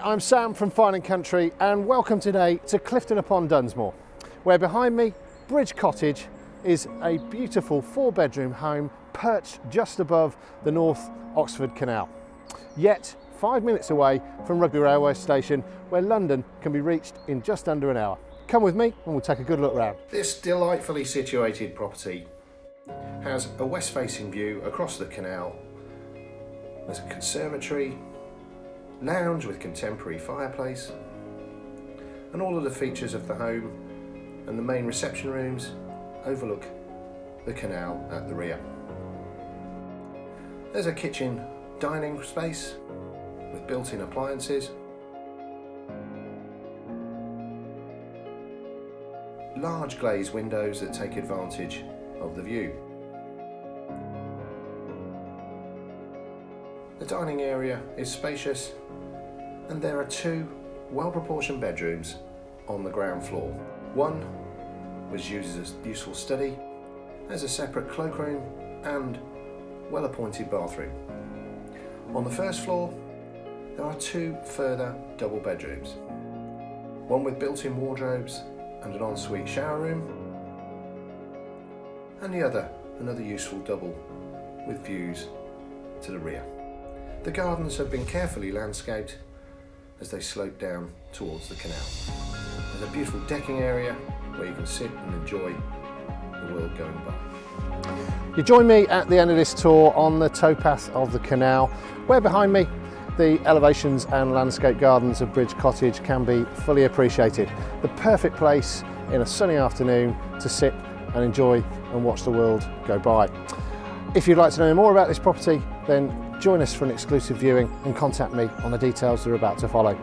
I'm Sam from Fine & Country and welcome today to Clifton upon Dunsmore, where behind me, Bridge Cottage is a beautiful 4-bedroom home perched just above the North Oxford Canal, yet 5 minutes away from Rugby Railway Station, where London can be reached in just under an hour. Come with me and we'll take a good look round. This delightfully situated property has a west-facing view across the canal. There's a conservatory, lounge with contemporary fireplace, and all of the features of the home and the main reception rooms overlook the canal at the rear. There's a kitchen dining space with built-in appliances, large glazed windows that take advantage of the view. The dining area is spacious and there are 2 well-proportioned bedrooms on the ground floor. One was used as a useful study, as a separate cloakroom and well-appointed bathroom. On the first floor there are 2 further double bedrooms, one with built-in wardrobes and an ensuite shower room, and the other another useful double with views to the rear. The gardens have been carefully landscaped as they slope down towards the canal. There's a beautiful decking area where you can sit and enjoy the world going by. You join me at the end of this tour on the towpath of the canal, where behind me the elevations and landscape gardens of Bridge Cottage can be fully appreciated. The perfect place in a sunny afternoon to sit and enjoy and watch the world go by. If you'd like to know more about this property, then join us for an exclusive viewing and contact me on the details that are about to follow.